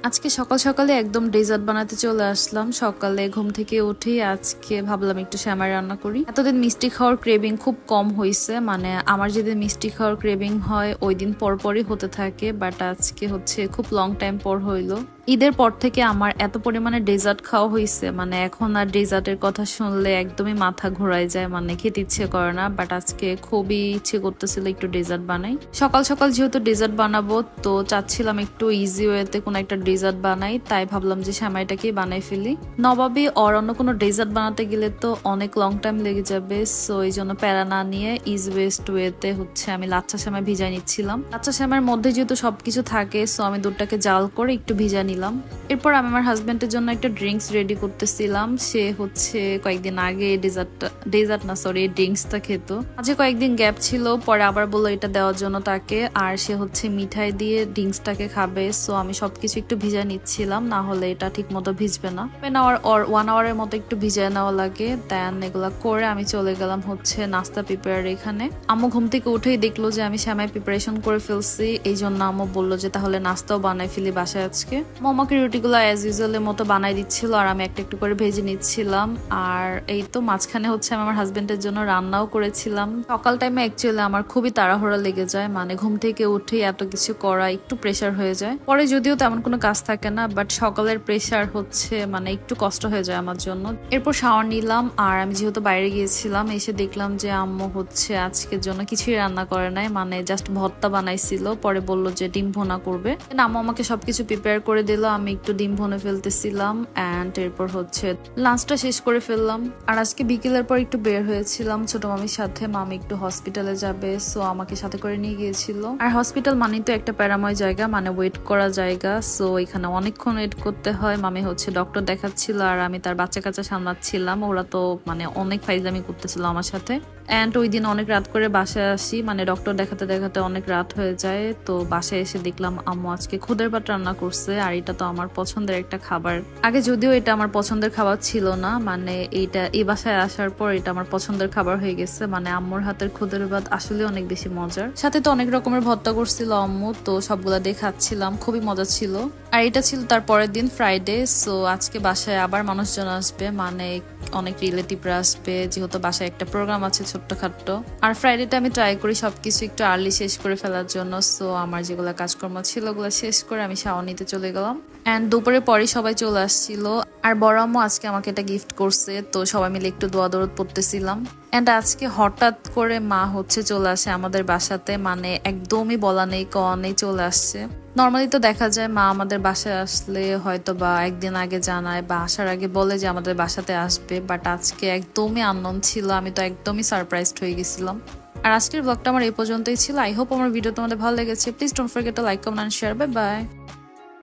আজকে সকাল সকালে একদম ডেজার্ট বানাতে চলে আসলাম। সকালে ঘুম থেকে উঠে আজকে ভাবলাম একটু সেমাই রান্না করি। এতদিন মিষ্টি খাওয়ার ক্রেভিং খুব কম হয়েছে, মানে আমার যেদিন মিষ্টি খাওয়ার ক্রেভিং হয় ওই দিন পরপরই হতে থাকে, বাট আজকে হচ্ছে খুব লং টাইম পর হইলো। ঈদের পর থেকে আমার এত পরিমাণে ডেজার্ট খাওয়া হয়েছে, মানে এখন আর ডেজার্টের কথা শুনলে একদমই মাথা ঘোরায় যায়, মানে খেতে ইচ্ছে করে না। বাট আজকে খুবই ইচ্ছে করতেছিল একটু ডেজার্ট বানাই। সকাল সকাল যেহেতু ডেজার্ট বানাবো তো চাচ্ছিলাম একটু ইজি ওয়েতে কোনো একটা ডেজার্ট বানাই, তাই ভাবলাম যে সেমাইটাকেই বানাই ফেলি। নবাবী আর অন্য কোনো ডেজার্ট বানাতে গেলে তো অনেক লং টাইম লেগে যাবে, সো এই জন্য প্যারা না নিয়ে ইজি ওয়েস্ট ওয়েতে হচ্ছে আমি লাচ্ছা সেমাই ভিজাই নিচ্ছিলাম। লাচ্ছা সেমাইয়ের মধ্যে যেহেতু সবকিছু থাকে, সো আমি দুধটাকে জাল করে একটু ভিজা নিলাম। এরপর আমি আমার হাজবেন্ডের জন্য একটা ড্রিঙ্কস রেডি করতেছিলাম। সে হচ্ছে কয়েকদিন আগে ড্রিঙ্কসটা খেত, মাঝে কয়েকদিন গ্যাপ ছিল, পরে আবার বললো এটা দেওয়ার জন্য তাকে, আর সে হচ্ছে মিঠাই দিয়ে ড্রিঙ্কসটাকে খাবে। সো আমি সবকিছু একটু ভিজা নিচ্ছিলাম, না হলে এটা ঠিক মতো ভিজবে না। 1 আওয়ারের মতো একটু ভিজায় নেওয়া লাগে। দেন এগুলা করে আমি চলে গেলাম হচ্ছে নাস্তা প্রিপেয়ার এখানে। আম্মু ঘুম থেকে উঠেই দেখলো যে আমি সেমাই প্রিপারেশন করে ফেলছি, এই জন্য আম্মু বললো যে তাহলে নাস্তাও বানাই ফেলি বাসায় আজকে। আমাকে রুটিগুলো অ্যাজ ইউজুয়ালের মতো বানাই দিচ্ছিল আর আমি একটা একটু করে ভেজে নিচ্ছিলাম। আর এই তো মাঝখানে হচ্ছে আমি আমার হাজবেন্ডের জন্য রান্নাও করেছিলাম। সকাল টাইমে অ্যাকচুয়ালি আমার খুবই তাড়াহুড়া লেগে যায়, মানে ঘুম থেকে উঠেই এত কিছু করা একটু প্রেশার হয়ে যায়। পরে যদিও তেমন কোনো কাজ থাকে না, বাট সকালের প্রেশার হচ্ছে মানে একটু কষ্ট হয়ে যায় আমার জন্য। এরপর শাওয়ার নিলাম, আর আমি যেহেতু বাইরে গিয়েছিলাম এসে দেখলাম যে আম্মু হচ্ছে আজকের জন্য কিছুই রান্না করে নাই, মানে জাস্ট ভর্তা বানাইছিল। পরে বললো যে ডিম ভুনা করবে, আম্মু আমাকে সবকিছু প্রিপেয়ার করে দিল। আমি একটু ডিম ভুনে ফেলতেছিলাম অ্যান্ড এরপর হচ্ছে লাঞ্চটা শেষ করে ফেললাম। আর আজকে বিকেলের পর একটু বের হয়েছিলাম ছোট মামির সাথে। মামি একটু হসপিটালে যাবে, সো আমাকে সাথে করে নিয়ে গিয়েছিল। আর হসপিটাল মানে তো একটা প্যারাময় জায়গা, মানে ওয়েট করা জায়গা, সো এখানে অনেকক্ষণ ওয়েট করতে হয়। মামি হচ্ছে ডক্টর দেখাচ্ছিল আর আমি তার বাচ্চা কাচ্চা সামলাচ্ছিলাম। ওরা তো মানে অনেক ফাইজলামি করতেছিল আমার সাথে। অ্যান্ড ওই দিন অনেক রাত করে বাসায় আসি, মানে ডক্টর দেখাতে দেখাতে অনেক রাত হয়ে যায়। তো বাসায় এসে দেখলাম আম্মু আজকে খুদের ভাত রান্না করছে, আর এটা তো আমার পছন্দের একটা খাবার। আগে যদিও এটা আমার পছন্দের খাবার ছিল না, মানে এই বাসায় আসার পর এটা আমার পছন্দের খাবার হয়ে গেছে। মানে আম্মুর হাতের খুদের ভাত আসলে অনেক বেশি মজার। সাথে তো অনেক রকমের ভর্তা করছিল আম্মু, তো সবগুলা দিয়ে খাচ্ছিলাম, খুবই মজা ছিল। আর এটা ছিল তার পরের দিন ফ্রাইডে, সো আজকে বাসায় আবার মানুষজন আসবে, মানে অনেক রিলেটিভরা আসবে, যেহেতু বাসায় একটা প্রোগ্রাম আছে ছোট্টখাট্ট। আর ফ্রাইডেটা আমি ট্রাই করি সবকিছু একটু আর্লি শেষ করে ফেলার জন্য। সো আমার যেগুলো কাজকর্ম ছিল ওগুলো শেষ করে আমি শাওয়ার নিতে চলে গেলাম। অ্যান্ড দুপুরের পরে সবাই চলে আসছিল, আর বড় আম্মু আজকে আমাকে এটা গিফট করছে, তো সবাই মিলে একটু দোয়া দরদ পড়তেছিলাম। অ্যান্ড আজকে হঠাৎ করে মা হচ্ছে চলে আসে আমাদের বাসাতে, মানে একদমই বলা নেই কওয়া নেই চলে আসছে। নর্মালি তো দেখা যায় মা আমাদের বাসায় আসলে হয়তো বা একদিন আগে জানায় বা আসার আগে বলে যে আমাদের বাসাতে আসবে, বাট আজকে একদমই আননোন ছিল। আমি তো একদমই সারপ্রাইজড হয়ে গেছিলাম। আর আজকের ব্লগটা আমার এই পর্যন্তই ছিল। আই হোপ আমার ভিডিও তোমাদের ভালো লেগেছে। Please don't forget to like, comment and share. Bye by.